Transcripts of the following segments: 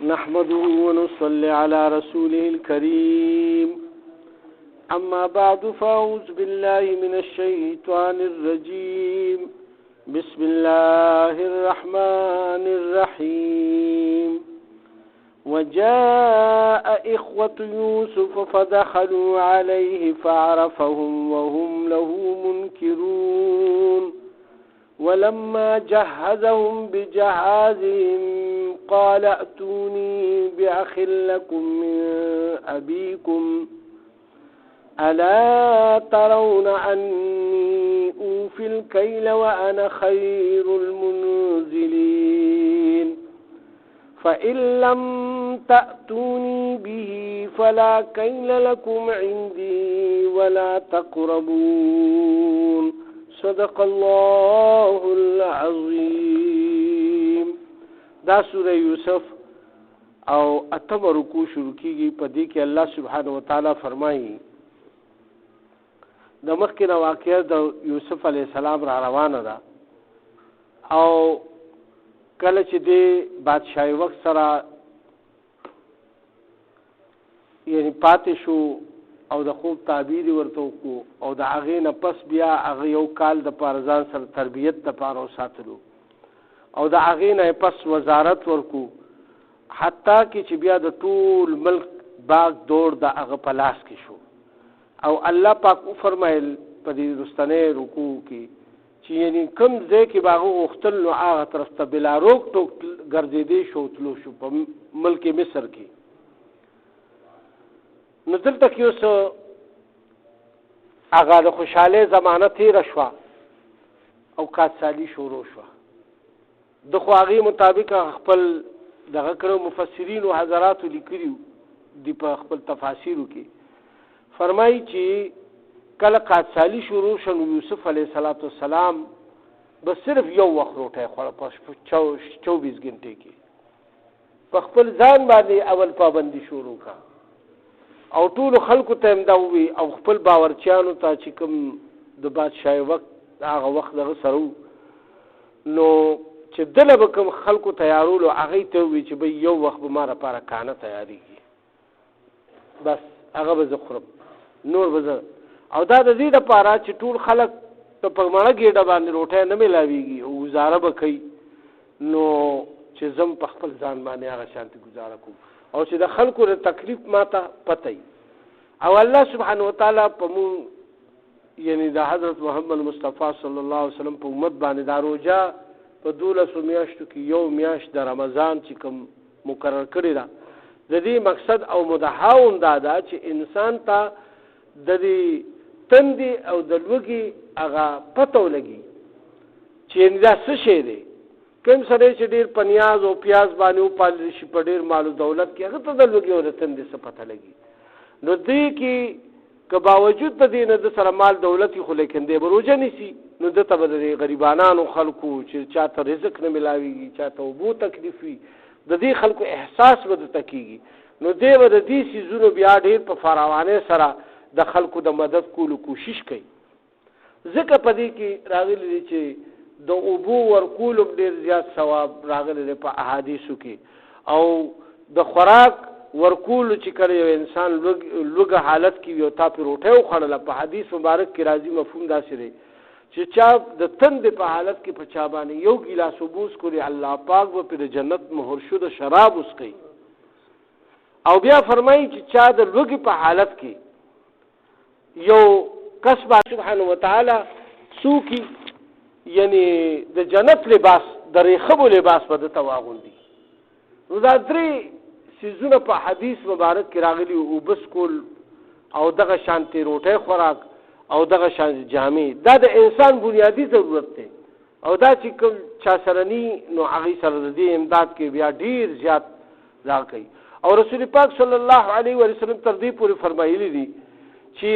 نحمده ونصلي على رسوله الكريم أما بعد فأعوذ بالله من الشيطان الرجيم بسم الله الرحمن الرحيم وجاء إخوة يوسف فدخلوا عليه فعرفهم وهم له منكرون ولما جهزهم بجهازهم قال ائتوني بأخ لكم من أبيكم ألا ترون أني أوفي الكيل وأنا خير المنزلين فإن لم تأتوني به فلا كيل لكم عندي ولا تقربون صدق الله العظیم. دا سورہ یوسف او اتم رکوع شروع کیږي په دې کې الله سبحانه و تعالی فرمایي د مخکې واقعه د یوسف علیه السلام را روانه ده او کله چې د بادشاہي وخت سره یعنی پاتې شو او د خوب تعبیر ورته کو او د هغې نه پس بیا هغه یو کال د پارزان سره تربیت د پاره ساتلو او د هغې نه پس وزارت ورکو حتی کې چې بیا د ټول ملک باغ دور د هغه په لاس کې شو او الله پاک فرمایل په دې رستنې رکوع کې چې یعنی کوم ځای کې باغ غختل نو هغه طرف ته بلا روک ټوک ګرځېدې شو تلو شو په ملک مصر کې. نو دلته کې اوس هغه د خوشحالۍ زمانه تېره شوه او کاتسالي شروع شوه. د خو هغې مطابق خپل دغه کړو مفسرینو حضراتو لیکلي دي په خپل تفاسیرو کې فرمایي چې کله کاتسالي شروع شو نو یوسف علیه السلام بس صرف یو وخت روټۍ خوړه په 24 غنټې کې په خپل ځان باندې اول پابندي شروع کا او ټول خلکو ته امدا وي او خپل باورچیانو ته چې کوم د بادشاہي وخت هغه وخت دغه سره نو چې دله به کوم خلکو تیارولو هغې ته وي چې به یو وخت به ما لپاره کانه تیارېږي بس هغه به زه خورم نور به زه او دا د دې دپاره چې ټول خلک په مړه ګېډه باندې روټۍ نه میلاویږي او ګزاره به کوي نو چې زم په خپل ځان باندې هغه شانتي ګزاره کوم او چې د خلکو د تکلیف ماته پته وي او الله سبحانه وتعالی په مون یعنی د حضرت محمد مصطفی صلی الله علیه وسلم په امت باندې دا روجه په 12 میاشتو کې یو میاشت د رمضان چې کوم مقرر کړی ده د دې مقصد او مدحاون دا ده چې انسان ته د دې تندې او د لوږې هغه پته ولګي چې دا څه شی دی کوم سړی چې ډېر په نیاز او پیاز باندې وپالل شي په ډېر مال او دولت کې هغه ته د لوږې او د تندې څه پته لګي نو دې کې که باوجود د دې نه د سره مال دولت خو لیکن دی به روژه نیسي نو دته به د غریبانانو خلکو چې چاته رزق نه میلاویږي چاته اوبو تکلیف وي د دې خلکو احساس به درته کېږي نو دی به د دې څیزونو بیا ډېر په فراوانۍ سره د خلکو د مدد کولو کوشش کوي. ځکه په دې کې راغلی دی چې د اوبو ورکولو ډېر زیات ثواب راغلی دی په احادیثو کې او د خوراک ورکولو چې کله یو انسان لوږه حالت کې یو تا پې روټۍ وخوړله په حدیث مبارک کې راځي مفهوم داسې دی چې چا د تندې په حالت کې په چا باندې یو ګیلاس اوبه وڅښلې الله پاک به پرې د جنت مهر شده شراب وڅښي او بیا فرمایي چې چا د لوږې په حالت کې یو کس به سبحانه وتعالی څوکي یعنی د جنت لباس د ریخبو لباس به دته واغوندي نو دا درې څیزونه په حدیث مبارک کې راغلي اوبه څښل او دغه شانتې روټۍ خوراک او دغه شانتې جامې دا د انسان بنیادي ضرورت دی او دا چې کوم چا سره ني نو هغې سره د دې امداد کې بیا ډېر زیات راکوي او رسول پاک صلی الله علیه وسلم تر دې پورې فرمایلی دي چې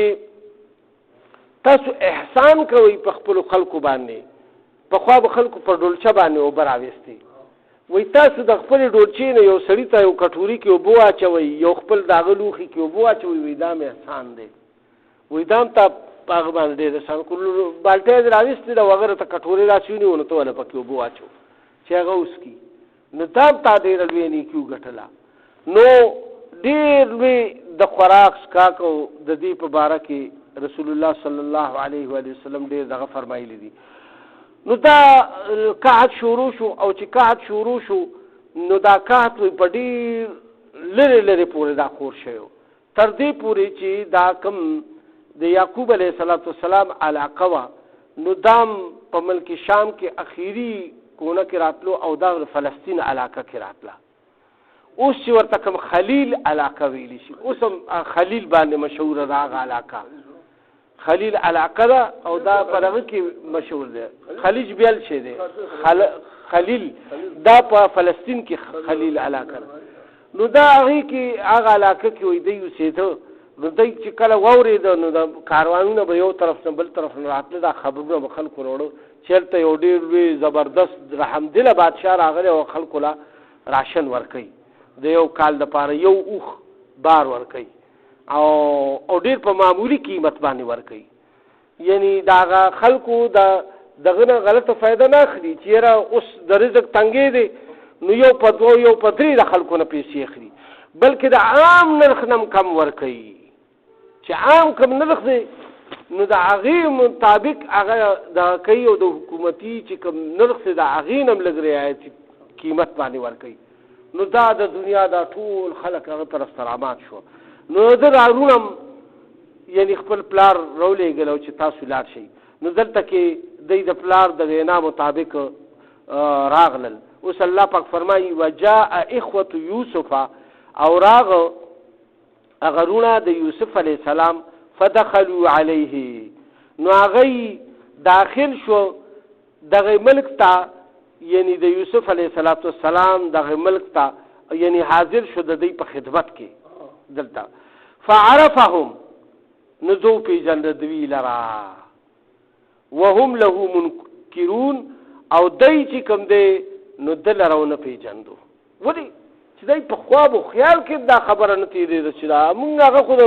تاسو احسان کوئ په خپلو خلکو باندې پخوا به خلکو په ډولچه باندې اوبه راویستې وایي تاسو د خپلې ډولچې نه یو سړي ته یو کټوري کې اوبه واچوئ یو خپل د هغه لوښي کې اوبه واچوئ وایي دا مې احسان دی وایي دا هم تا په هغه باندې ډېر احسان کړو بالټۍ دې راویستې ده وغیره ته کټورې راچونې و نو ته ونه پکې اوبه واچو چې هغه وڅکي نو تام تا ډېره لوی نیکي وګټله. نو ډېر لوی د خوراک څښاک او د دې په باره کې رسول الله صلی الله علیه و وسلم ډېر دغه فرمایلی دي. نو دا قحط شروع شو او چې قحط شروع شو نو دا قحط په ډېر لرې لرې پورې دا خور شوی تر دې پورې چې دا کوم د یعقوب علیه السلام علاقه وه نو دام په ملک شام کې اخیری کونه کې راتلو او دا فلسطین علاقه کې راتله. اوس چې ورته کوم خلیل علاقه ویلی شي اوس هم خلیل باندې مشهوره ده هغه علاقه خلیل علاقه ده او دا په هغه کې مشهور ده. خلیج بیل شي ده خلیل دا په فلسطین کې خلیل علاقه ده. نو دا هغې کې هغه علاقه کې وایي دی اوسېده. نو دی چې کله واورېده نو د کاروانونه به یو طرف نه بل طرف نه راتله دا خبرونه به خلکو راوړه چې هلته یو ډېر لوی زبردست رحمدله بادشاه راغلی او خلکو له راشن ورکوي د یو کال دپاره یو اوښ بار ورکوي او ډېر په معمولي قیمت باندې ورکوي. یعنی د هغه خلکو دغه نه غلطه فایده نه اخلي چې یاره اوس د رزق تنګې دی نو یو په دوه یو په درې د خلکو نه پیسې اخلي بلکې د عام نرخ نه کم ورکوي چې عام کم نرخ دی نو د هغې مطابق هغه دغه کوي او د حکومتي چې کم نرخ دی د هغې نه هم لږ رعایتي قیمت باندې ورکوي. نو دا د دنیا دا ټول خلک هغه طرف ته رامات شو. نو د هارون هم یعنی خپل پلار راولېږل او چې تاسو لاړ شئ. نو دلته کې دی د پلار د وینا مطابق راغلل. اوس الله پاک فرمایي وجاء اخوة یوسف او راغ اغرونه د یوسف علیه السلام فدخلوا علیه نو هغه داخل شو دغه ملک ته یعنی د یوسف علیه السلام دغه ملک ته یعنی حاضر شو د دوی په خدمت کې دلته فعرفهم نزو پیژند دوی لرا وهم له منکرون او دای چې کوم دی نو دل راونه پیژندو ولې چې دای په خواب او خیال کې دا خبره نه تیرېده چې دا مونږ هغه خو د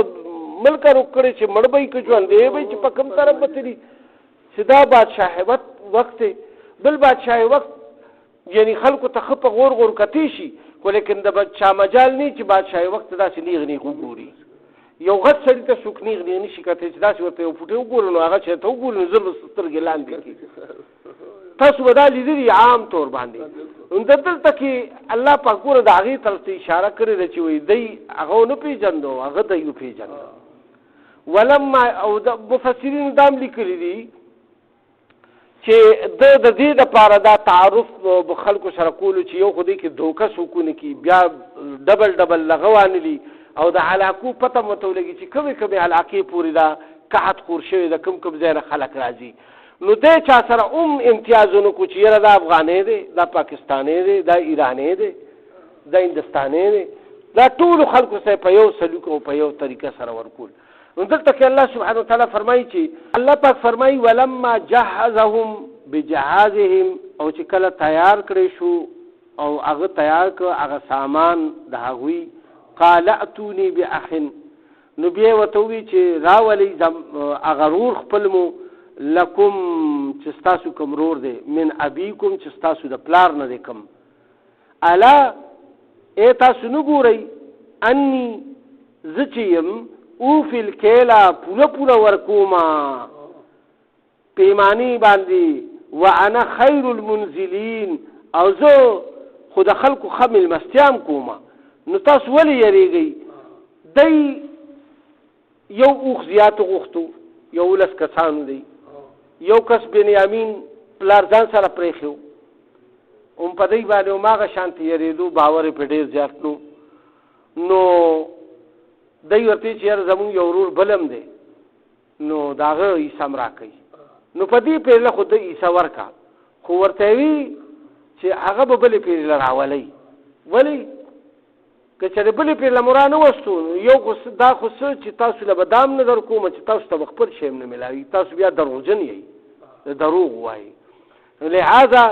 ملک روکړی چې مړ به یې که ژوندی به چې په کوم طرف به تلي چې دا بادشاهي وخت دی. بل بادشاهي وخت یعنی خلکو ته ښه په غور غور کتی شي خو لیکن د چا مجال نه چې بادشاهي وخت داسې نیغ نیغ وګوري. یو غټ سړي ته څوک نیغ نیغ نشي کتی چې داسې ورته یو فوټې وګورو نو هغه چې ته وګورو نو زر به سترګې لاندې کړي. تاسو به دا لیدلي عام طور باندې دلته کې الله پاک ګوره د هغې طرف ته اشاره کړې ده چې وایي دی هغه ونه پېژندو هغه دی وپېژنده. ولما او د مفسرینو دا هم لیکلي دي چې د دې دپاره دا تعارف خلکو سره کولو چې یو خو دې کې دوکه څوک ونه کړي بیا ډبل ډبل لغه وانلي او د علاقو پته هم ورته ولګي چې کومې کومې علاقې پورې دا قحط خور شوی د کوم کوم ځای نه خلک راځي. نو دی چا سره امتیازونه کو چې یاره دا افغانی دی دا پاکستانی دی دا ایرانی دی دا هندستانی دی دا ټولو خلکو سره په یو سلوک او په یو طریقه سره ورکول. نو دلته کې الله سبحانه وتعالی فرمایي چې الله پاک فرمایي ولما جهزهم بجهازهم او چې کله تیار کړی شو او هغه تیار کړ هغه سامان د هغوی قال اتوني باخ نو بیا ورته ووایي چې راولئ هغه رور خپل مو لکم چې ستاسو کوم رور دی من ابیکم چې ستاسو د پلار نه دی کوم الا ای تاسو نه ګورئ انی زه چې یم اوفي الکیلا پوره پوره ورکوما پیمانی باندې وانا خیر المنزلین او زه خو د خلکو ښه مېلمستیام کومه. نو تاسو ولې یریږئ؟ دی یو اوښ زیات غوښتو 11 کسانو دی یو کس بنیامین پلار ځان سره پرېښی و په دی باندې هماغه شانتې یېرېدو باور یې پرې ډېر زیات نو دی ورته چې یاره زمونږ یو ورور بلم دی نو د هغه عیسه م راکوي. نو په دې پیرله خو د عیسه ورکه خو ورته وي چې هغه به بلې پیرله راولئ. ولې که چېرې بلې پیرله مو را نه وستو یو خو دا خو څه چې تاسو له به دام نه در کومه چې تاسو ته به خپل شی هم نه میلاوي تاسو بیا دروغجن یئ د دروغ وایي. لهذا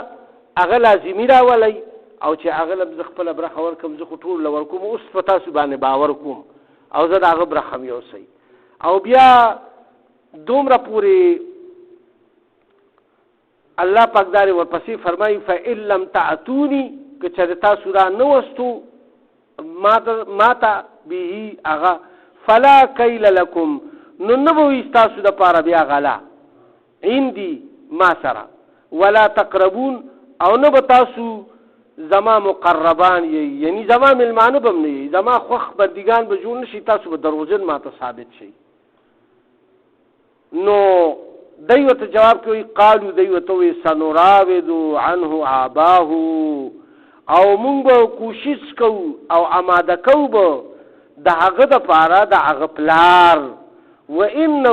هغه لازمي راولئ او چې هغه له زه خپله برخه ورکړم زه خو ټول له ورکوم اوس په تاسو باندې باور کوم او زه د هغه برخه م یوسئ. او بیا دومره پورې الله پاک دارې ورپسې فرمایي فإن لم تعتوني که چېرې تاسو را نه وستو ماته به هغه فلا کیل لکم نو نه به وي ستاسو دپاره بیا غلا عندي ما سره ولا تقربون او نه به تاسو زما مقربان یعنی زما ملمانه به هم نه یي زما خوښ بندګان به جوړ نه شي تاسو به دروغجن ماته ثابت شئ. نو دی ورته جواب کوي قالو دی ورته وایي سنراود عنه آباه او مونږ به کوشش کوو او آماده کوو به د هغه دپاره د هغه پلار وإنا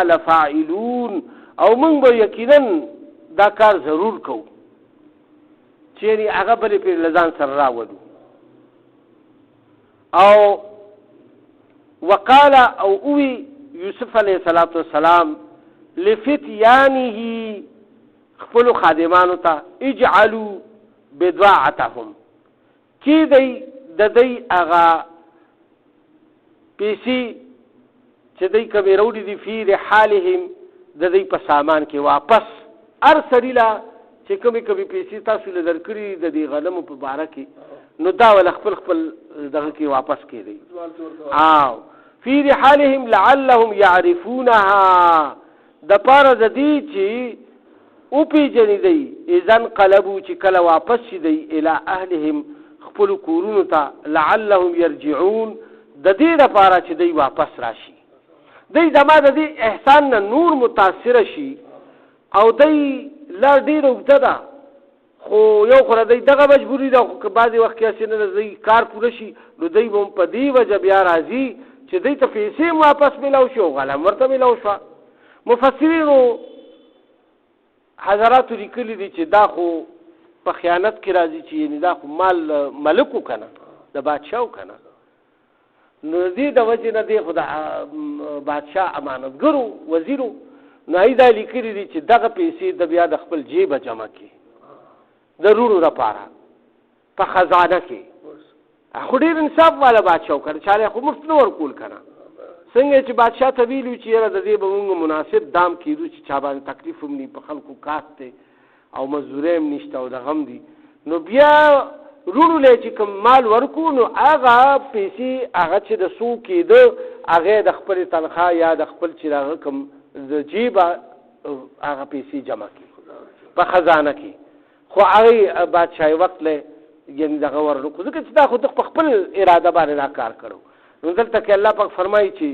لفاعلون او مونږ به یقینا دا کار ضرور کوو چیرې هغه بلې پرې له ځان سره راولو. او وقال او اوی یوسف علیه السلام لفتیانه خپلو خادمانو ته اجعلوا بضاعتهم کی دی د دی هغه پیسې چې دی کمې راوړي دي فی رحالهم د دی په سامان کې واپس هر سړي له چې کومې پیسې تاسو له درکړي د دې غنمو په باره کې نو دا ول خپل دغه کې واپس کېدی فی رحالهم لعلهم یعرفونها د پاره د دې چې او پیژنې دی اذن قلبو چې کله واپس شي دی الی اهلهم خپل کورونو ته لعلهم یرجعون د دې لپاره چې دی واپس راشي دی زما د دې احسان نه نور متاثر شي او دی لا ډېر اوږده ده خو یو خو دی دغه مجبوري ده خو که بعضې وخت کې هسې نه دی کار پوره شي نو دی به هم په دې وجه بیا راځي چې دی ته پیسې هم واپس میلاو شي او غلم ورته میلاو شوه. مفسرینو حضراتو لیکلي دي چې دا خو په خیانت کې راځي چې یعنې دا خو مال ملکو که نه د بادشاهو که نه نو دې د وجې نه دی خو د بادشاه امانتګرو وزیرو نو هغوی دا لیکلي دي چې دغه پیسې د بیا د خپل جیبه جمع کړي د رونو لپاره په خزانه کې خو ډېر انصاف والا بادشاه وکړه چاله خو مفت نه ورکول که نه څنګه چې بادشاه ته ویلي چې یاره د دې به مونږ مناسب دام کېدو چې چا باندې تکلیف هم نه په خلکو کاست دی او مزدورۍ هم نشته او دغه هم دي نو بیا رونو له چې کوم مال ورکو نو هغه پیسې هغه چې د څو کېده هغه د خپلې تنخواه یا د خپل چې هغه کوم د جیبه هغه پیسې جمع کړي په خزانه کې خو هغې بادشاهي وخت له یعنې دغه ورنکړو ځکه چې دا خو د په خپل اراده باندې دا کار کړو. نو دلته کې الله پاک فرمایي چې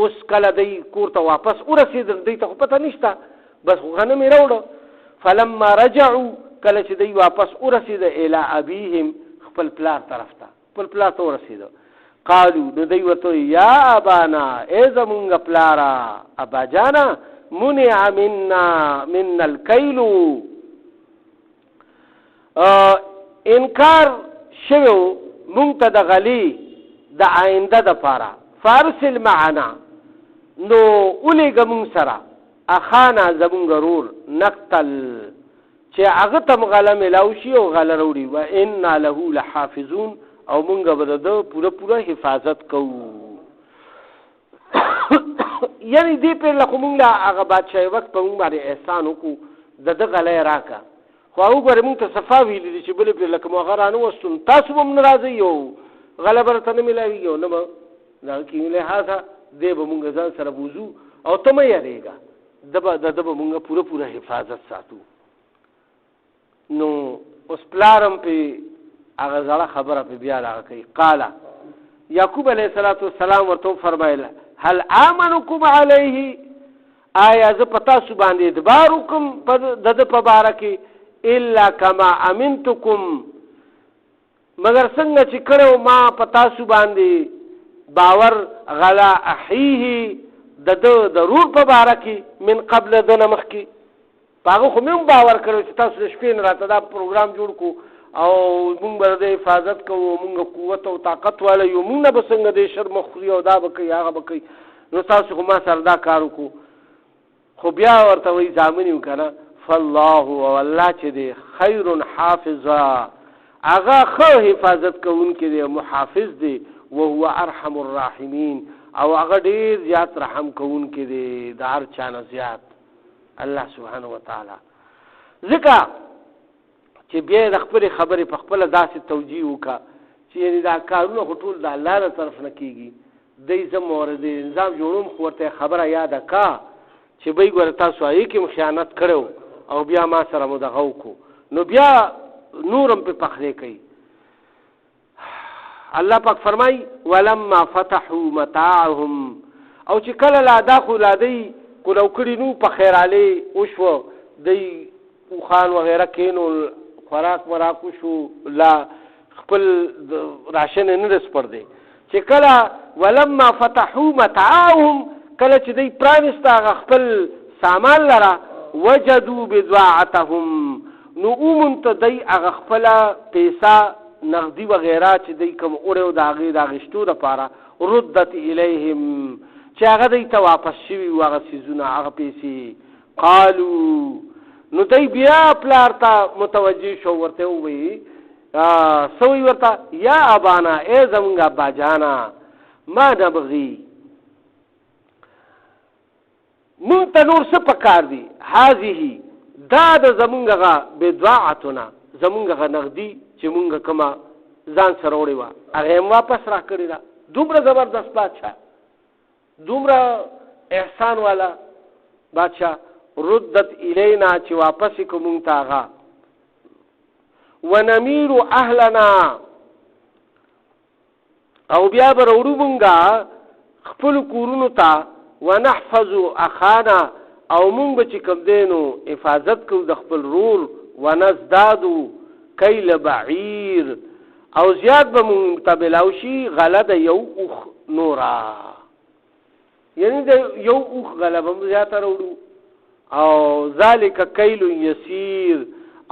اوس کله دی کور ته واپس ورسېدل دی ته خو پته نشته بس خو غنم یې راوړه فلما رجعوا کله چې دی واپس ورسېده الی ابیهم خپل پلار طرف ته خپل پلار ته ورسېده قالو نو دی ورته یا ابانا ای زمونږ پلاره ابا جانا منع منا الکیل انکار شویو مونږ ته د غلی د آینده دپاره فارسل معنا نو ولیږه مونږ سره اخانا زمونږ رور نقتل چې هغه ته م غله میلاو شي او غله راوړي و انا له لحافظون او مونږ به د ده پوره حفاظت کوو. یعنې دې پرې له خو مونږ له هغه بادشاهي وخت په مونږ باندې احسان وکړو د ده غله یې راکړه خو هغه ګورې مونږ ته صفا ویلي دي چې بلې پرې لکه مو هغه را نه وستون تاسو به هم نه راځئ او غله به راته نه میلاوېږي او نه به دغه کېږي لحاظه دی به مونږ ځان سره بوځو او ته مه یادېږه د ده به مونږ پوره حفاظت ساتو. نو اوس پلارم پې هغه زړه خبره پې بیا هغه کوي قاله یعقوب علیه السلام ورته وفرمایله هل آمنکم علیه آیا زه په تاسو باندې اعتبار وکړم د ده په باره کې الا کما امنتکم مگر څنګه چې کړی ما په تاسو باندې باور غلا احیه د ده د رور په باره کې من قبل د نه مخکې په هغه خو مې هم باور کړی چې تاسو د شپې نه راته دا پروګرام جوړ کړو او مونږ به د حفاظت کوو مونږ قوت او طاقت والا یو مونږ نه به څنګه د شر مخ خوري او دا به کوي هغه به کوي نو تاسو خو ما سره دا کار وکړو خو بیا ورته وایي زامن یو که نه فالله او الله چې دی خیر حافظا هغه ښه حفاظت کوونکی دی محافظ دی وهو ارحم الراحمین او هغه ډېر زیات رحم کوونکی دی د هر چا نه زیات الله سبحانه وتعالی. ځکه چې بیا د خپل خبرې په خپل داسې توجیه وکړه چې یعنی دا کارونه خو ټول د الله له طرف نه کېږي. دی زه مورد نظام جوړوم خو ورته خبره یاده کا چې بی ګوره تاسو هغې کې م خیانت کړی او بیا ما سره مو دغه وکړو، نو بیا نورم پې پخلی کوي. الله پاک فرمای ولما فتحوا متاعهم، او چې کله لا دا خو لا دی کلو کړي نو په خیرالی وشو دی اوخان وغیره کینو خوراک وراک وشو لا خپل راشن نه رسپر دی. چې کله ولما فتحوا متاعهم کله چې دی پرانسته هغه خپل سامان لره وجدوا بضاعتهم نو اومونته دی هغه خپله پیسه نغدي وغیره چې دی کوم اوړی د هغې د اخیستو دپاره ردت الیهم چې هغه دی ته واپس شوي وو هغه څیزونه هغه پیسې. قالو نو دی بیا پلار ته متوجه شو ورته ووایي سوی ورته یا ابانا ای زمونږ ابا جانا ما نبغي مونږ ته نور څه پکار دي هذه دا د زمونږ هغه بضاعتنا زمونږ هغه نغدي چې مونږ کومه ځان سره وړې وه هغه یې واپس را کړې ده. دومره زبردست بادشاه، دومره احسان والا بادشاه. ردت الینا چې واپس یې کړو مونږ ته هغه. ونمیر اهلنا او بیا به راوړو مونږه خپلو کورونو ته. ونحفظ اخانا او مونږ به چې کوم دی نو حفاظت کوو د خپل رور. ونزدادو کیل بعیر او زیات به مونږ ته ملاو شي غله د یو اوښ نورا، یعنی د یو اوښ غله به زیاته راوړو. او ذالک کیل یسیر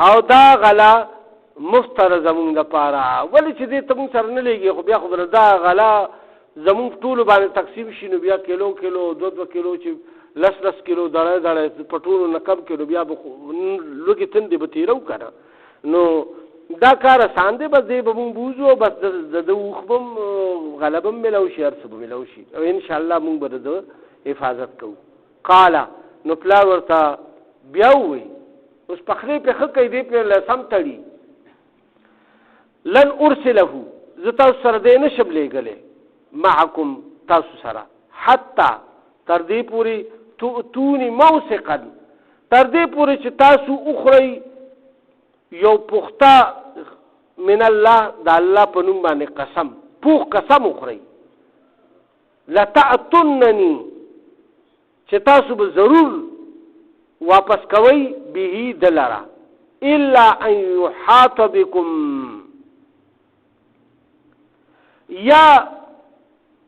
او دا غله مفتره زمونږ دپاره. ولې چې دې ته مونږ سره نه لېږي خو بیا خو به دا غله زمونږ ټولو باندې تقسیم شي نو بیا کیلو کیلو 2 کیلو چې 10 کیلو دړی دړی په ټولو نه کم کیلو بیا به لږې تندې به تېرو که نه. نو دا کار اسان دی، بس دی به مونږ بوځو بس د اوښ به غله به م میلاو شي هر څه به میلاو شي او انشاءالله مونږ به د حفاظت کوو. قاله نو پلار ورته بیا ووایي اوس پخلی پې ښه کوي دی پې سم تړي. لن ارسله زه تاسو سره دی نشم لیږلی معکم تاسو سره حتی تر دې پورې تؤتوني موثقا تر دې پورې چې تاسو اخرئ یو پخته من الله د الله په نوم باندې قسم پوخ قسم اخرئ. لتأتونني چې تاسو به ضرور واپس کوئ به دلره الا ان يحاط بكم یا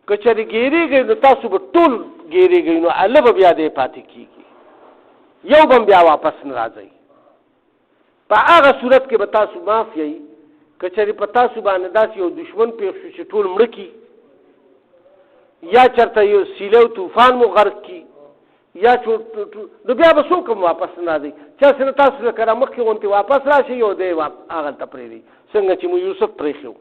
کچری ګیریږئ نو تاسو به ټول ګیریږئ نو الله به بیا دې پاتې کېږي یو به بیا واپس نه راځئ. په هغه صورت کې به تاسو معاف یئ. کچری په تاسو باندې داسې یو دشمن پېښ شو چې ټول مړه کي یا چېرته یو سیلۍ او طوفان مو غرق کي یا نو بیا به څوک هم واپس نه راځئ. چا سره تاسو لکه را مخکې غوندې واپس راشئ یو دی هغلته پرېږدئ څنګه چې مو یوسف پرېښی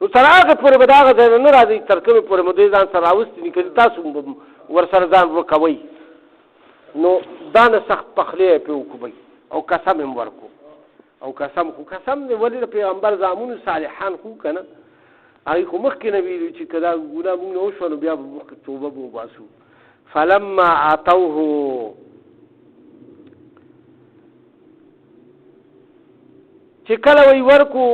نو تر هغه پورې به د هغه ځای نه نه راځئ تر کومې پورې مو دوی ځان سره راوستي ني که تاسو ورسره ځان وکوئ. نو دا نه سخت پخلی یې پرې وکړئ او قسم یې ورکړو. او قسم خو قسم دی ولې د پیغمبر زامنو صالحان خو که نه هغې خو مخکې نه ویلي چې که دا ګناه مونږ نه وشوه نو بیا به مخکې توبه به وباسو. فلما اتوه چې کله وی ورکو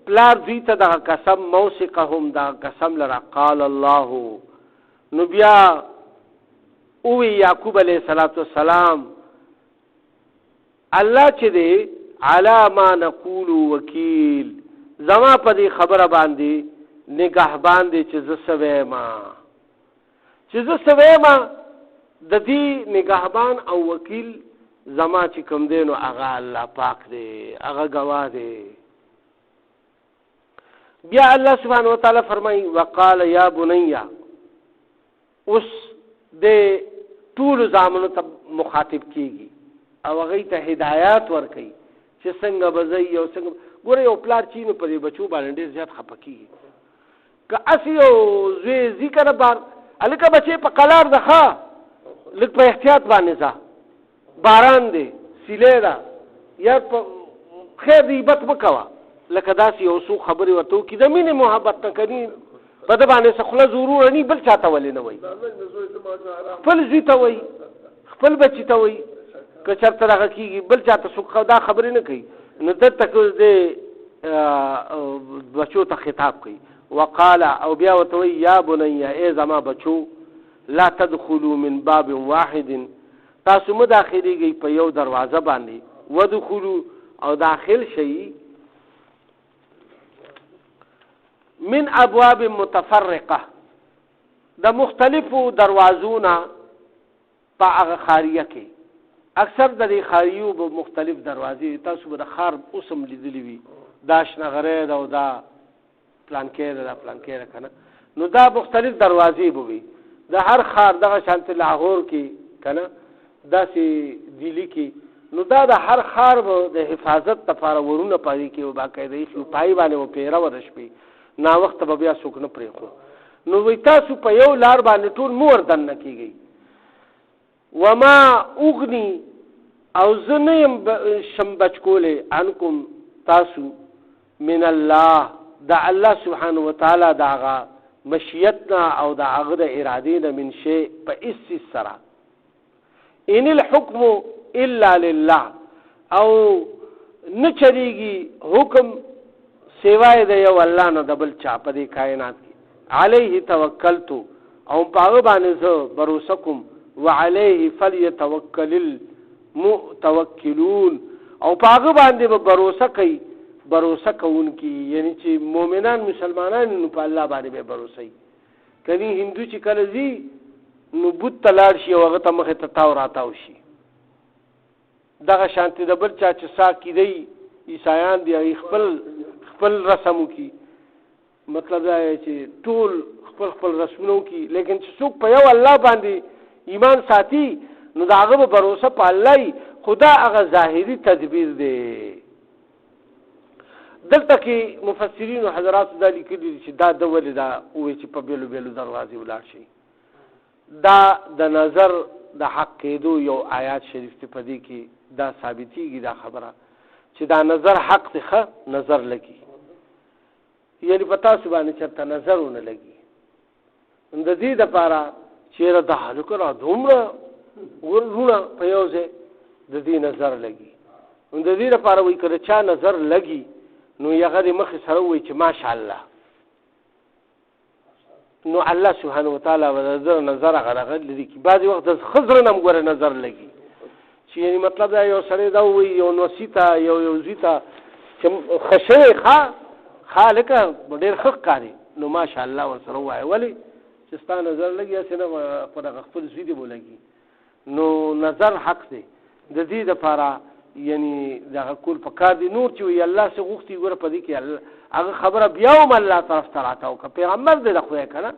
پلار دوی ته دغه قسم موثقهم دغه قسم لره قال الله نو بیا اوی یعقوب علیه السلام الله چې دی علی ما نقول وکیل زما په دې خبره باندې نگهبان دی چې زه څه ویما د دې نگهبان او وکیل زما چې کوم دی نو هغه الله پاک دی هغه ګواه دی. بیا الله سبحانه وتعالی فرمایي وقال یا بني اوس د ټولو زامنو ته مخاطب کیږي او هغې ته هدایات ورکوي چې څنګه به ځئ او څنګه ګوره یو پلار چې نو په دې بچو باندې ډېر زیات خفه کېږي که هسې یو زوی ځي که نه بار هلکه بچې په قلار ده ښه لږ په احتیاط باندې ځه باران دی سیلۍ ده یا په خیر غیبت مکوه لکه داسې یو څو خبرې ورته وکړي د مینې محبت نه کوي په ده باندې څه خوله ضرور نه بل چا ته ولې نه وایي خپل زوی ته وایي خپل بچي ته وایي که چېرته دغه کېږي بل چا ته څوک دا خبرې نه کوي نو دلته که د بچو ته خطاب کوي وقال او بیا ورته وایي یا بنیه ای زما بچو لا تدخلوا من باب واحد تاسو مه داخلېږئ په یو دروازه باندې ودخلوا او داخل شئ من ابواب متفرقه د مختلفو دروازونه په هغه خاریه کې اکثر د دې خاریو به مختلف دروازې تاسو به د خار اوسم لیدلی وي دا شنغری ده او دا پلانکی ده دا پلانکی ده که نه نو دا مختلف دروازې به وي د هر خار دغه شانت لاهور کې که نه داسې دلی کې نو دا د هر خار به د حفاظت لپاره ورونه پاري کې و باقاعده ایښي پای باندې و پیره و د شپې ناوخته به بیا څوک نه پرېښو نو وایي تاسو په یو لار باندې ټول مو ور دننه کېږئ وما اغني او زه نه یم شم بچ کولی عنکم تاسو من الله د الله سبحانه وتعالی د هغه مشیت نه او د هغه د ارادې نه من شی په هېڅ څیز سره ان الحکم الا لله او نه چلیږي حکم سوای د یو الله نه د بل چا په دې کائنات کې علیه توکلتو او په هغه باندې زه بروسه کوم وعليه فليتوكل المتوکلون او په هغه باندې به بروسه کوي بروسه کوونکي یعنی چې مؤمنان مسلمانان نو په الله باندې به بروسه کوي کني هندو چې کله ځي نو بت ته لاړ شي او هغه ته مخې ته تاو راتاو شي دغه شانتي د بل چا چې سا کیدی عیسایان دی خپل رسمو کی مطلب دا چې ټول خپل رسمونو کی لیکن چې څوک په یو الله باندې ایمان ساتي نو دا هغه به بروسه په الله خدا هغه ظاهري تدبیر دی دلته کې مفسرین او حضرات دا لیکلي چې دا د ولې دا وایي چې په بیلو بیلو دروازې ولاړ شي دا د نظر د حق کېدو یو آیات شریف ته په دې کې دا ثابتېږي دا خبره چې دا نظر حق دی ښه نظر لګي یعنی په تاسو باندې چېرته نظر ونه لګي د دې دپاره چیرې د هلکه را دومره ورونه په یو ځای د دې نظر لګي د دې لپاره وایي که د چا نظر لګي نو هغه د مخې سره وایي چې ماشاءالله نو الله سبحانه وتعالی به د نظر هغه لري کړي بعضې وخت د ښځو نه هم ګوره نظر لګي چې یعنی مطلب دا یو سړی دا وایي یو نوسي ته یو زوی ته چې ښه شوی ښه هلکه ډېر ښه ښکاري نو ماشاءالله ورسره ووایه ولې چې ستا نظر لګي هسې نه په دغه خپل زوی دی به لګي نو نظر حق دی د دې دپاره یعنی دغه کول پکار دی نور چې وایي الله څه غوښتي ګوره په دې کې هغه خبره بیا هم الله طرف ته راتاو که پیغمبر دی د خدای که نه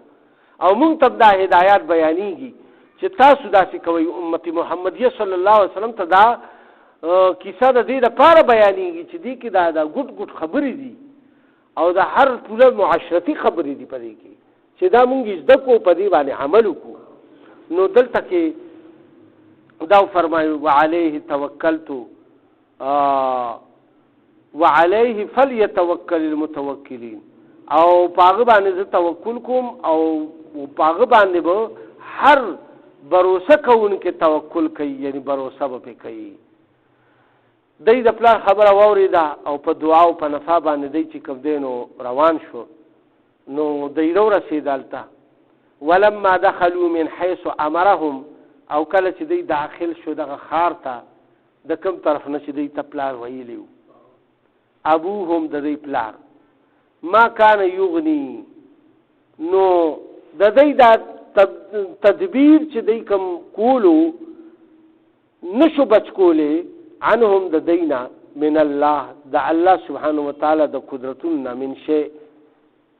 او مونږ ته دا هدایات بیانېږي چې تاسو داسې کوئ امت محمدیه صلی الله علیه وسلم ته دا کیسه د دې دپاره بیانېږي چې دې کې دا ګوټ خبرې دي او د هر پوره معاشرتي خبرې دي په دې کې چې دا مونږ زده کو په دې باندې عمل وکړو نو دلته کې دا فرمایو وعليه توکلتو وعليه فليتوكل المتوکلین او پاغه باندې زه توکل کوم او پاغه باندې به هر بروسه کوونکې توکل کوي یعنی بروسه به کوي دی د پلار خبره واورېده او په دعا او په نفع باندې دی چې کوم دی نو روان شو نو دی ورسېد هلته ولما دخلوا من حيث امرهم او کله چې دی داخل شو دغه ښار ته د کوم طرف نه چې دی ته پلار ویلی و ابوهم د دی پلار ما کان یغني نو د دی دا تدبیر چې دی کوم کولو نشو بچ کولی عنهم د دینا من الله د الله سبحانه وتعالی د قدرتونه من شی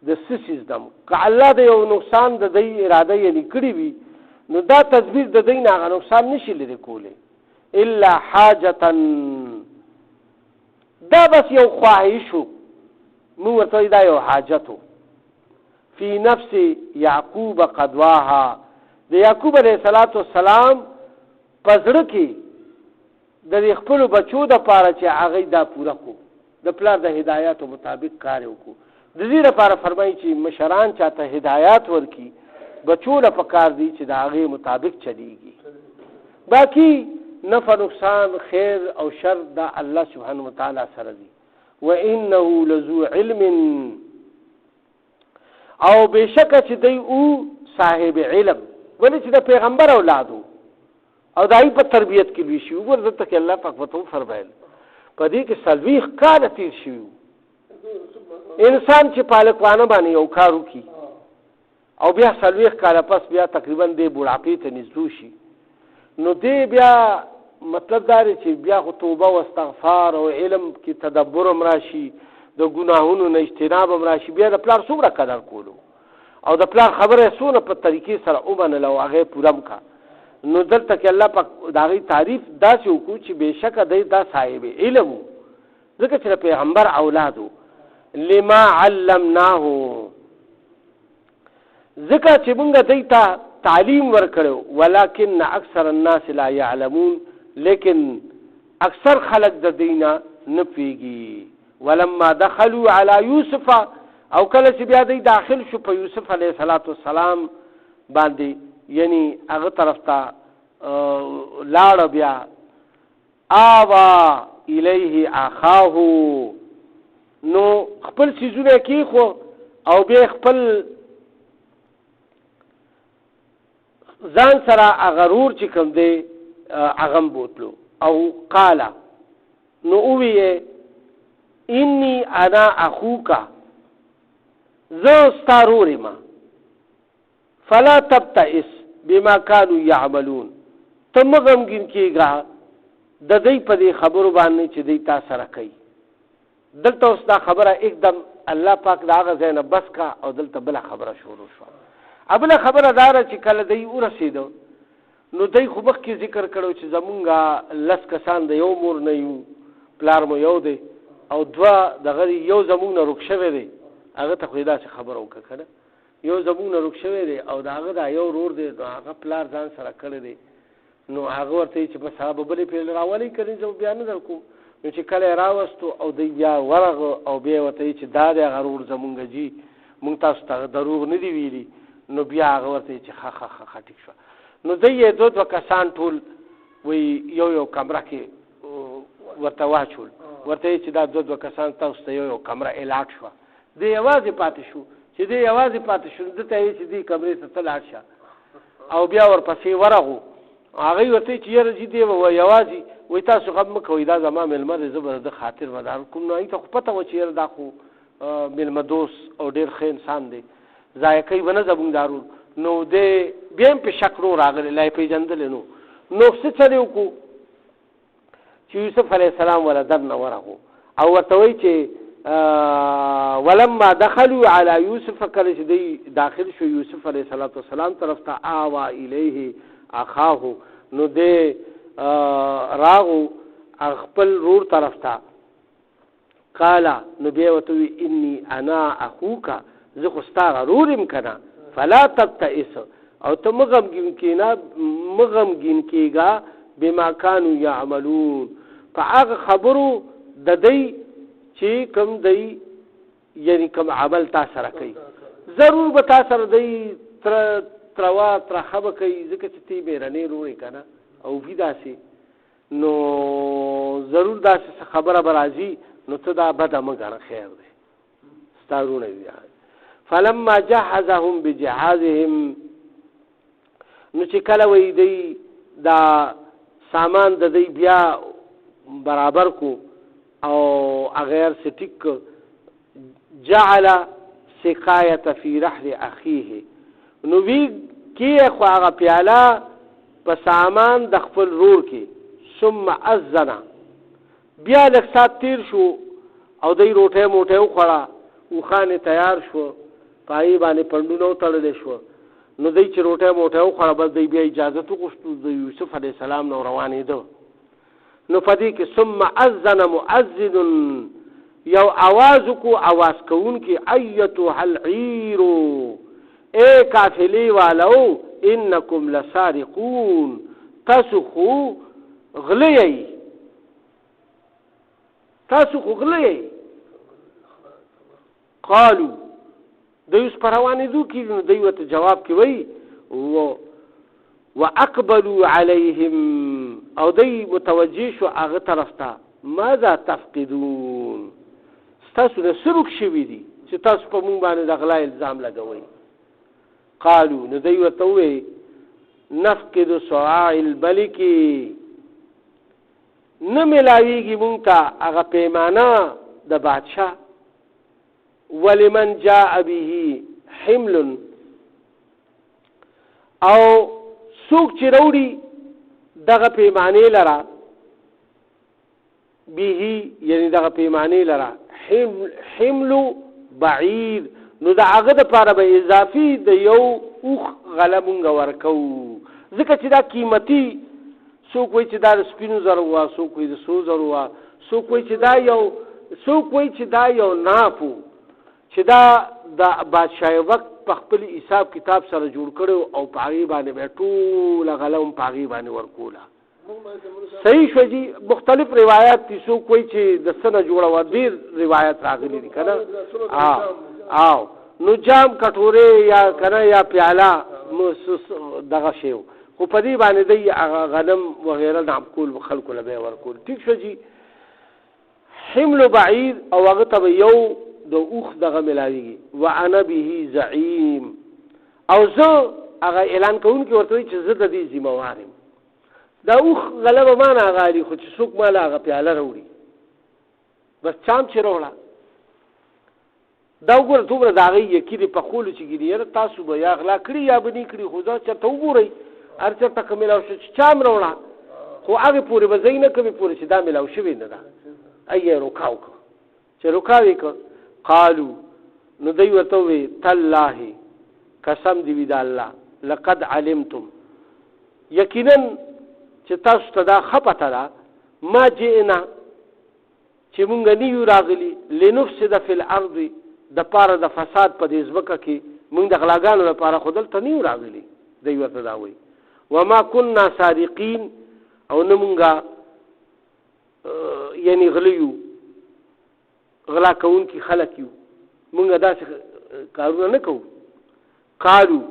د سیس دم که الله د یو نقصان د دی اراده یې کړی وي نو دا تدبیر د دی نه هغه نقصان نشي لري کولی الا حاجتا دا بس یو خواهشو مو ورته دا یو حاجتو فی نفس یعقوب قدواها د یعقوب علیه السلام په زړه کې د خپلو بچو دپاره چې هغوی دا پوره کو د پلار د هدایاتو مطابق کار وکړو. د دې لپاره فرمایي چې مشران چاته هدایات ورکي بچو له پکار دي چې د هغې مطابق چلیږي. باقي نفع نقصان خیر او شر دا الله سبحانه وتعالی سره دي. وانه لذو علم او بشکه چې دی او صاحب علم ولې چې د پیغمبر اولادو او دای په تربیت کې لوي شي. وګوره دلته کې الله پاک وته فرمایل په دې کې سلويخ کال تیر شي. انسان چې پالکوانه باندې یو کار وکي او بیا سلويخ کال پس بیا تقریبا د بوډاپې ته نږدې شي نو دې بیا مطلب دا دی چې بیا توبه او استغفار او علم کې تدبر هم راشي د ګناهونو نه اجتناب هم راشي. بیا د پلار څومره قدر کولو او د پلار خبره څونه په طریقې سره ومنله او هغې پوره م کا. نو دلته کې الله پاک د هغې تعریف داسې وکړو چې بېشکه دی دا صاحب علم و ځکه چې د پیغمبر اولاد و. لما علمناه ځکه چې مونږ دی ته تعلیم ورکړو. ولکن اکثر الناس لا يعلمون لیکن اکثر خلق د دینا نه پیږي. ولما دخلوا على يوسف او کله چې بیا دی داخل شو په یوسف علیه السلام باندې یعنی هغه طرف ته لاړ بیا آوا الیه اخاه نو خپل سیزونه کېښو او بیا خپل ځان سره هغه رور چې کوم دی هغه م بوتلو او قاله نو وویې انی انا اخوکا زه ستا رور یم فلا تبتئس بما كانوا يعملون ته مه غمګین کېږه د دوی په دې خبرو باندې چې دوی تا سره کوي. دلته اوس دا خبره اکدم الله پاک د هغه ځای نه بس کا او دلته بله خبره شروع شوه. بله خبره دا ده چې کله دوی ورسېدو نو دوی خو مخکې ذکر کړو چې زمونږ 10 کسان د یو مور نه یو پلار مو یو دی او دوه دغه یو زمونږ نه رک شوی دی. هغه ته خو یې داسې خبره وکړه که نه یو زمونږ نه رک شوی دی او د هغه دا یو ورور دی نو هغه پلار ځان سره کړی دی. نو هغه ورته وایي چې بس هغه به بلې پرې راولئ که نه زه بیا نه در کوم. نو چې کله یې راوستو او دی بیا ورغه او بیا یې ورته وایي چې دا دی هغه ورور زمونږ جي مونږ تاسو ته دروغ نه دي ویلي. نو بیا هغه ورته وایي چې ښه ټیک شوه. نو دی یې دوه کسان ټول وایي یو کمره کې ورته واچول ورته وایي چې دا دوه کسان تاسو ته یو کمره الاټ شوه. دی یوازې پاتې شو چې دی یوازې پاتې شو ده ته یې چې دې کمرې ته ته لاړ شه او بیا ورپسې ورغو. هغوی ورته وایي چې یاره جي دی به یوازې وایي تاسو غم مه کوئ دا زما مېلمه دی زه به د خاطر مدار کوم. نو هغوی ته خو پته وه چې یاره دا خو مېلمه دوست او ډېر ښه انسان دی ضایع کوي به نه زمونږ دا رول. نو دی بیا هم پې شک نو راغلی لا یې پېژندلی نو څه چلې وکړو چې یوسف علیه السلام وله دننه ورغو او ورته وایي چې ولما دخلوا على يوسف کله چې دی داخل شو یوسف علیه السلام طرف ته آوا الیه اخاه نو دی راغو خپل رور طرف ته قاله نو بیا ورته وی انی انا اخوکا زه خو ستا رور یم که نه فلا تبتئس او ته مه غمګین کېږه بما كانوا يعملون په هغه خبرو د دی چې کوم دی یعنی کوم عمل تا سره کوي ضرور به تا سره دی تروا ترخه به کوي ځکه چې تی بیرنې رورې که نه او وي داسې نو ضرور داسې خبره به راځي نو ته دا بده مه ګڼه خیر دی ستا رونه وي. فلما جهزهم بجهازهم نو چې کله وی دی دا سامان د دی بیا برابر کو او اغیر ستیک جعل سقایت فی رحل اخیه نو وی کی خو هغه پیاله په سامان د خپل رور کې ثم اذن بیا لږ ساعت تیر شو او دی روټۍ موټۍ وخوړه اوښانې تیار شو پای باندې پنډونه وتړلی شو نو دی چې روټۍ موټۍ وخوړه بس دی بیا اجازت وغوښتو د یوسف علیه السلام نه روانېده. نو په دې کې ثم اذن مؤذن یو आवाज کو आवाज کوونکی ایتها العیر اے قافلې والو انکم لسارقون تاسو خو غلی قالو دوی اوس په روانېدو کې نو دوی ورته جواب کې وایي واقبلوا عليهم او دوی متوجه شو هغه طرف ته ماذا تفقدون ستاسو نه سبک شوي دي چې تاسو په مونږ باندې د غلا الزام لګوئ. قالو نو دوی ورته ووایي نفقد صواع الملک نه ملاویږي مونږ ته هغه پیمانه د بادشاه ولمن جاء به حمل او څوک چې راوړي دغه پیمانې لره به یعنی دغه پیمانې لره حمل بعید نو د هغه دپاره به اضافي د یو اوښ غله مونږ ورکوو ځکه چې دا قیمتي څوک وایي چې دا د سپینو زرو وه څوک وایي د سرو زرو وه څوک وایي چې دا یو ناف و چې دا د بادشاه وقت په خپل حساب کتاب سره جوړ کړو او په هغې باندې به ټوله غله هم په هغې باندې ورکوله. صحیح شو جي مختلف روایات دي څوک وایي چې د څه نه جوړه وه ډېر روایت راغلي دي که نه او نو جام کټورې یا که نه یا پیاله دغه شی خو په دې باندې دی هغه غنم وغیره نامکول خلکو له به یې ورکول. ټیک شو جي حمل بعید او هغه ته به یو د اوښ دغه ملاویږي وانا به زعیم او زه هغه اعلان کوونکی ورته وایي چې زه د دې ذمهوار یم. دا اوښ غله به ما نه غالي خو چې څوک ما له هغه پیاله راوړي بس چام چې راوړه دا وګوره دومره د هغې یقین په خولو چې ګیني یاره تاسو به یا غلا کړي یا به نه کړي خو دا چېرته وګورئ هر چېرته که میلاو شو چې چا هم راوړه خو هغې پورې به ځای نه کوي پورې چې دا میلاو شوې نه ده ای یې رکاو که چې رکاو یې که قالو نو دوی ورته ووایي تالله قسم دې وي د الله لقد علمتم یقینا چې تاسو ته دا ښه پته ده ما جئنا چې مونږ نه یو راغلي لنفسد فی الارض د پاره د فساد په دې ځمکه کې مونږ د غلاګانو لپاره خو دلته نه یو راغلي دوی ورته دا وایي وما كنا سارقین او نه مونږه یعنی غلیو غلا کوونکي خلک یو مونږ داسې کارونه نه کوو. قالو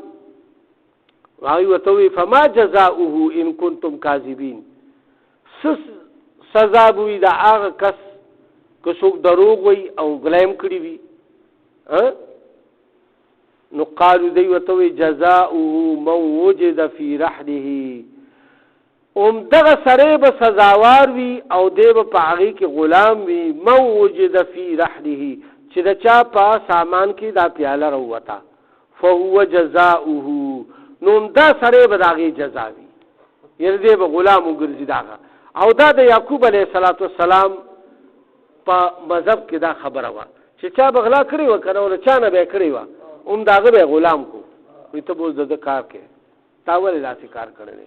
هغوی ورته وایي فما جزاؤه ان کنتم کاذبین څه سزا به وي د هغه کس که څوک دروغ وایي او غلا یې هم کړي وي. نو قالو دوی ورته وایي جزاؤه من وجد فی رحله دغه سړی به سزاوار وي او دی به په هغې کې غلام وي من وجد فی رحله چې د چا په سامان کې دا پیاله راووته فهو جزاؤه نو دا سړی به د هغې جزا وي یعنې دی به غلام وګرځي د هغه او دا د یعقوب علیه السلام په مذهب کې دا خبره وه چې چا به غلا کړې وه که نه له چا نه به یې کړې وه د هغه به یې غلام کو وایي ته به اوس د ده کار کوې تا ولې داسې کار کړی دی.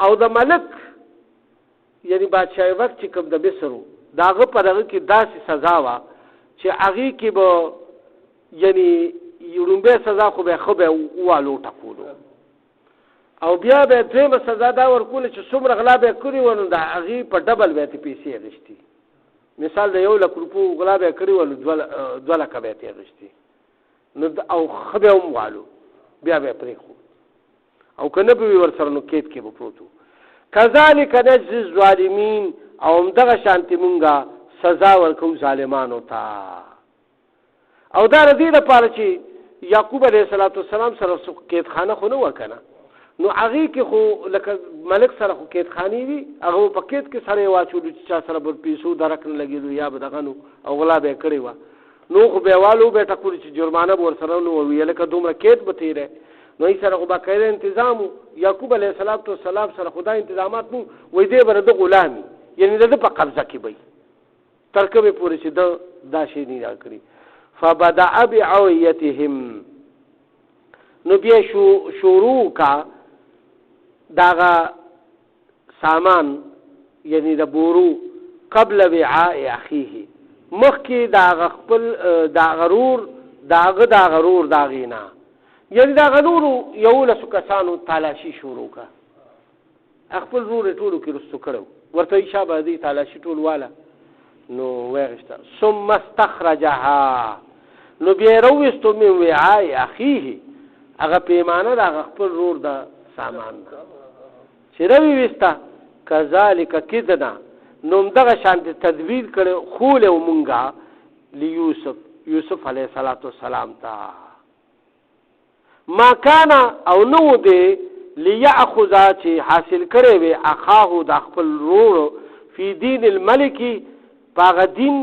او د ملک یعنی بادشاہ وقت چې کوم د مصر د هغه په دغه کې داسې سزا وه چې هغې کې به یعنی لومبۍ سزا خو به ښه به ووالو ټکولو او بیا به دویمه سزا دا ورکوله چې څومره غلا به یې کړي وه نو د هغې په ډبل به یې ترې پیسې اخېستي. مثال د 1,00,000 روپو غلا به یې کړي وه نو 2 لکه به یې ترې اخېستي نو او ښه به یې هم والو بیا به یې پرېښود او که نه به وي ورسره نو کیت کې به پروت و. کذلک نجزي الظالمین او همدغه شانتې مونږه سزا ورکوو ظالمانو ته. او دا د دې دپاره چې یعقوب علیه السلام سره قیدخانه خو نه وه که نه نو هغې کې خو لکه ملک سره خو قیدخانې وي هغه په قید کې سره یې واچولو چې چا سره به پیسو درک نه لګېدو یا به دغه نو او غلا به یې کړې وه نو خو بیا والو به یې ټکولو چې جرمانه به ورسره نه ووي لکه دومره قید به تېری نو یې سره خو باقاعده انتظام و. یعقوب علیه السلام سره خو دا انتظامات نو وایي دی به د ده غلام یعنې د ده په قبضه کې به تر کومې پورې چې ده دا شی نه را کړي. فبدأ بعویتهم نو بیا شروع کا داغه سامان یعنی د بورو قبل وعاء اخیه مخکې داغه خپل داغه غرور داغینا یعنی داغه نورو 11 کسانو تالاشي شروع کا خپل رور ټولو کې رسو کړو ورته شابه دي تالاشي ټول والا نو وغشتا ثم استخرجها نو بیا روستو من وعاء اخیه هغه پیمانه د خپل رور د سامان چې روي وستا کذالک کدنا نو دغه شانت تدبیر کړي خول او مونږه یوسف علیه السلام تا ما کان او نو دی لیاخذ چې حاصل کړي وي اخاه د خپل رور فی دین الملک باغ دین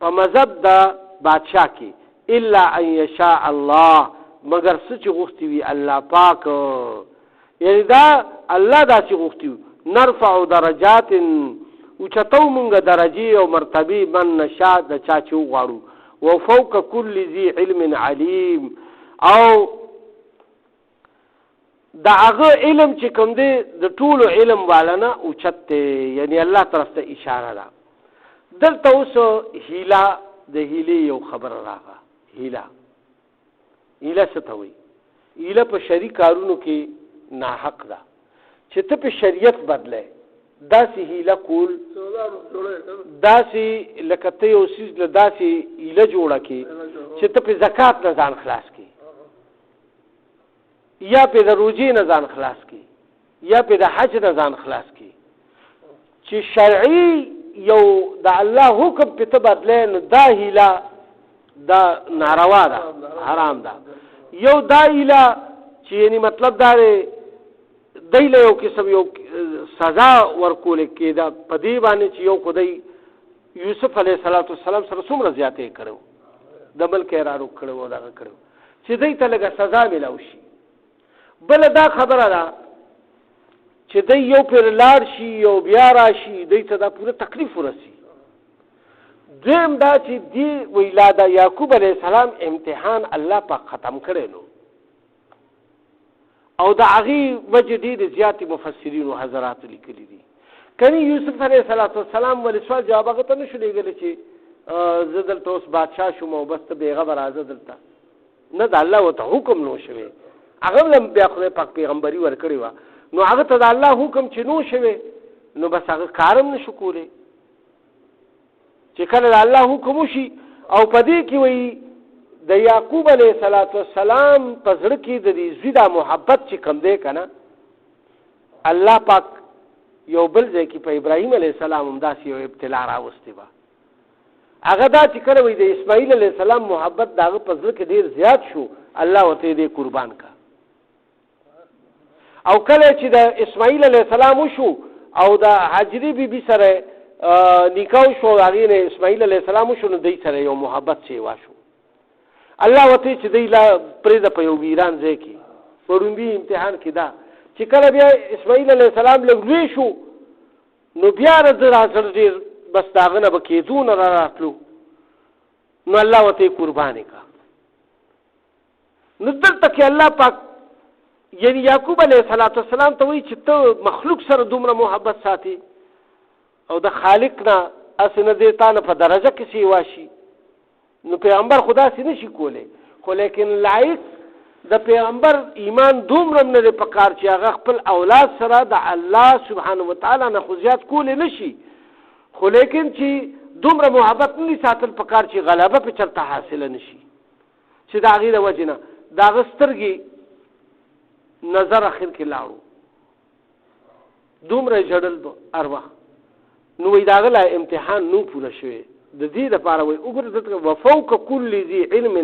په مذهب د بادشاہ کې الا ان یشاء الله مگر سچ غوښتي وي الله پاک یعنی دا الله دا چې غوښتي نرفع درجات او چتو مونږه درجه او مرتبه من نشاء د چا چې وغواړو وفوق كل ذي علم علیم او دا هغه علم چې کوم دی د ټولو علم والانه اوچت یعنی الله طرف ته اشاره ده دلته اوس هیله د هیلې یو خبر راغله هیله څه ته وایي هیله په شرعي کارونو کې ناحق ده چې ته په شریعت بدله داسې هیله کول داسې لکه ته یو څیز له داسې هیله جوړه کړي چې ته په زکات نه ځان خلاص کړي یا په د روزي نه ځان خلاص کی یا په د حج نه ځان خلاص کی چې شرعي یو د الله حکم په تبدله نو دا هیله دا ناروا ده حرام ده یو دا هیله چې یعنی مطلب دا دی له یو قسم یو سزا ورکول کېده په دې باندې چې یو خدای یوسف علیه السلام سره څومره زیاتې کړو د ملک ارادو کړو دا کړو چې دې ته لږه سزا ملو شي بل دا خبره ده چې د یو پر لاړ شي یو بیا راشي دوی ته دا پوره تکلیف ورسي دویم دا چې دی ویلاده یعقوب علیه السلام امتحان الله پاک ختم کړی نو او د هغې وجه ډېرې زیاتې مفسرینو حضراتو لیکلي دي کنی یوسف علیه السلام ولې سوال جواب هغه ته نه شو لیږلی چې زه دلته اوس بادشاه شوم او بس ته بېغمه راځه دلته نه د الله ورته حکم نو شوی هغه هم بیا خدای پاک پیغمبري ورکړې وه نو هغه ته د الله حکم چې نو شوی نو بس هغه کار هم نشو کولی چې کله د الله حکم وشي او په دې کې وایي د یعقوب علیه السلام په زړه کې د دې زوی دا محبت چې کم دی که نه الله پاک یو بل ځای کې په ابراهیم علیه السلام هم داسې یو ابتلا راوستې وه هغه دا چې کله وایي د اسماعیل علیه السلام محبت د هغه په زړه کې ډېر زیات شو الله ورته دې قربان کا او کله چې د اسماعیل علیه السلام وشو او د حاجرې بیبي سره نکاح شو هغې نه اسماعیل علیه السلام وشو نو دوی سره یو محبت سیوا شو الله ورته چې دوی لا پرېږده په یو ویران ځای کې په لومبي امتحان کې دا چې کله بیا اسماعیل علیه السلام لږ لوی شو نو بیا د راسره ډېر بس د هغه نه به کېدو نه را راتلو نو الله ورته یې قربانې کړه نو دلته کې الله پاک یعنی یعقوب علیه السلام ته وایي چې ته مخلوق سره دومره محبت ساتي او د خالق نه هسې نه دی تا نه په درجه کې سیوا شي نو پیغمبر خدا سې نه شي کولی خو لیکن لایق د پیغمبر ایمان دومره نه دی پکار چې هغه خپل اولاد سره د الله سبحانه وتعالی نه خو زیات کولی نه شي خو لیکن چې دومره محبت نه ساتل پکار چې غلبه پې چرته حاصله نه شي چې د هغې د وجې نه د هغه سترګې نظر اخر کې لاړو دومره جړل به هر وخت نو وایي د هغه لا امتحان نو پوره شوی د دې دپاره وایي وګوره دلته وفوق کل ذي علم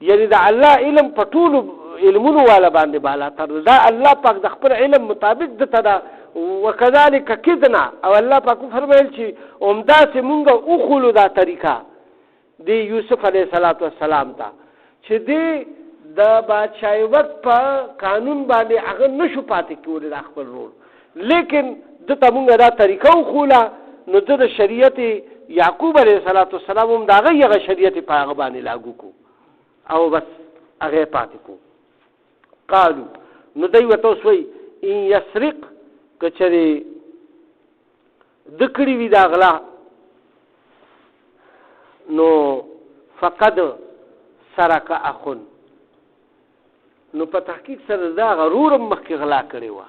یعنی د الله علم په ټولو علمونو والا باندې بالا تر دا الله پاک د خپل علم مطابق دته دا وکذلک کدنا او الله پاک فرمایل چې همداسې مونږ وښولو دا طریقه د یوسف علیه السلام ته چې دی د بادشاهي وخت په قانون باندې هغه نشو پاتې کولی د خپل رول لیکن دته مونږ دا طریقه وښوله نو د شریعت یعقوب علیه السلام هم د هغه شریعت په هغه باندې لاګو کو او بس هغه پاتې کو قالو نو دوی ورته اوس وایي ان یسرق که چېرې ده کړي وي دا غلا نو فقد سرق اخن نو په تحقیق سره دا غرور مخکې غلا کړې وه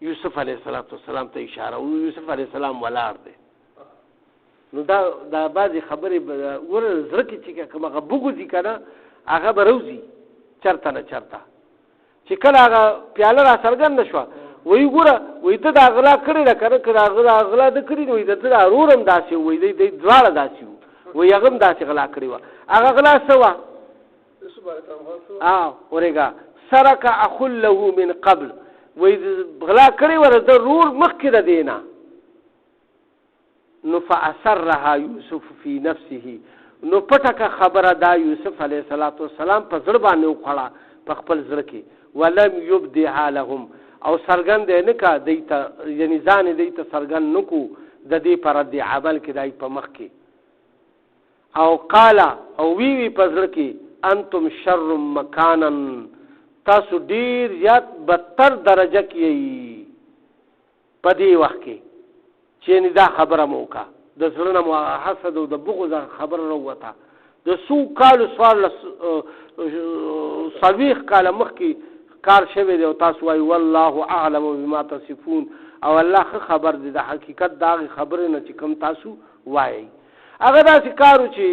یوسف علیه السلام ته اشاره او یوسف علیه السلام ولاړ دی. نو دا بعضې خبرې ګوره زړه کې چې کوم هغه بوږځي که نه هغه به روځي چرته نه چرته. چې کله هغه پیاله را څرګنده شوه وایي ګوره وایي ته دا غلا کړې ده که نه که دا غلا ده کړي وایي د ته دا رور هم داسې و وایي دی دواړه داسې وو وایي هغه هم داسې غلا کړې وه. هغه غلا څه وه ورېږه سرک اخ له من قبل وایي غلا کړې وه د رور مخکې د دې نه. نو فاثرها یوسف فی نفسه نو پټکه خبره دا یوسف علیه السلام په زړه باندې وخوړه په خپل زړه کې ولم یبدها لهم او څرګند یې نه کا دی ته یعنې ځان یې دی ته څرګند نه کو د دې په رد عمل کې دی په مخ کې. او قاله او وی په زړه کې انتم شر مکانا تاسو ډیر زیات بدتر درجه کې یې په دې وخت کې چې دا خبره مو وکړه د زړه نه مو حسد او د بغض خبره راووته. د څو کالو څلوېښت کاله مخکې کار شوی دی او تاسو وایي والله اعلم بما تصفون او الله ښه خبر دی د حقیقت د هغې خبرې نه چې کوم تاسو وایئ. هغه داسې کار و چې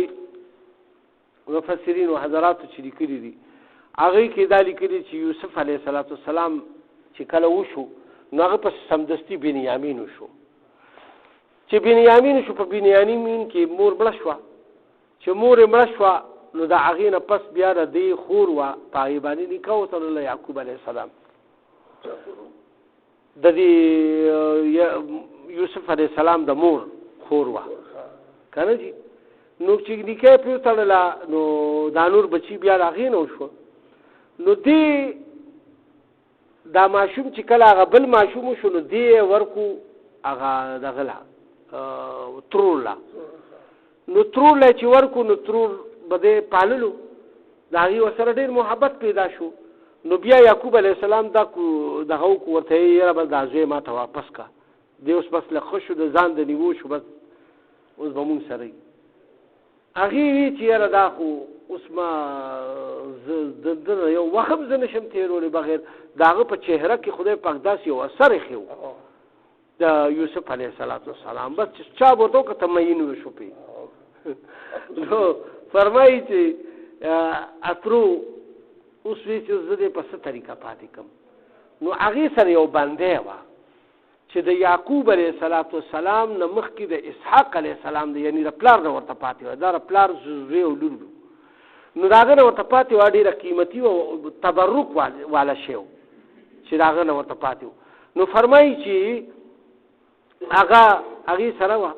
مفسرینو حضراتو چې لیکلي دي هغې کې دا لیکلي چې یوسف علیه السلام چې کله وشو نو هغه پس سمدستي بنیامین وشو. چې بنیامین شو په بنیامین کې مور مړه شوه. چې مور یې مړه شوه نو د هغې نه پس بیا د دې خور وه په هغې باندې نیکه وتړله یعقوب علیه السلام د دې یوسف علیه السلام د مور خور وه که نه جي. نو چې نیکه یې پرې وتړله نو دا نور بچي بیا د هغې نه وشوه. نو دې دا ماشوم چې کله هغه بل ماشوم وشو نو دې یې ورکو هغه دغه له ترور له. نو ترور له چې ورکو نو ترور به دې پاللو د هغې ورسره ډېر محبت پیدا شو. نو بیا یعقوب علیه السلام دغه وکړو ورته یې یاره بس دا زوی ما ته واپس که دی اوس بس له ښه شو د ځان د نیوو شو بس اوس به مونږ سره یي. هغې وی چې یاره دا خو اوس ما زه د یو وخت هم زه نشم تېرولی بغیر د هغه په چهره کې خدای پاک داسې یو اثر ایښی و د یوسف علیه السلام بس چې چا به ورته وکړه ته مین وشو پې. نو فرمایي چې اترو اوس وی چې زه دې په څه طریقه پاتې کړم. نو هغې سره یو بندی وه چې د یعقوب علیه السلام نه مخکې د اسحاق علیه السلام دی یعنې د پلار نه ورته پاتې وه. دا د پلار زوی او لور وو. نو د هغه نه ورته پاتې وه ډېره قیمتي او تبرک واله شی و چې د هغه نه ورته پاتې و. نو فرمایي چې هغې سره وه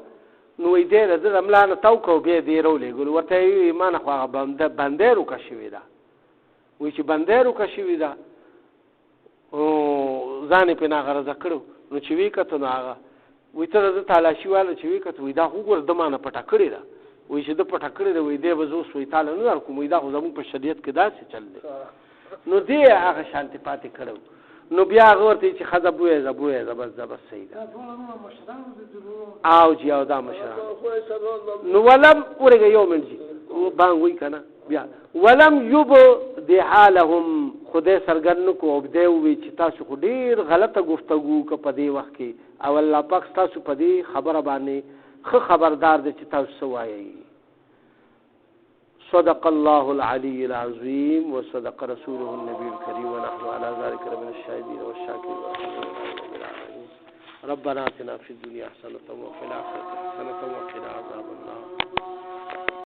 نو وایي دی د ده د ملا نه تاو کړو بیا یې دې راولېږلو ورته یې ووایي ما نه خو هغه بندی روکه شوې ده. وایي چې بندی روکه شوې ده ځان یې پرې ناغرضه کړو. نو چې ویې کته نو هغه وایي ته د ده تالاشي واله چې ویې کته وایي دا خو وګوره ده ما نه پټه کړې ده. وایي چې ده پټه کړې ده وایي دی به زه اوس وایي تاله نه درکوم وایي دا خو زمونږ په شریعت کې داسې چل دی. نو دی هغه شانتې پاتې کړی. نو بیا هغه ورته چې ښځه بویزه بس صحیح ده او جي او دا مشران. نو ولم ورګه یو منځ بانګ وی کنه بیا ولم یبدها لهم خدای سرګن کو وبدې وی چې تاسو خو ډیر غلطه گفتگو ک په دې وخت کې او الله پاک تاسو په دې خبره باندې خو خبردار دي چې تاسو سوایي. صدق الله العلي العظيم وصدق رسوله النبي الكريم ونحن على ذلك من الشاهدين والشاكرين ربنا آتنا في الدنيا حسنة وفي الآخرة حسنة وقنا عذاب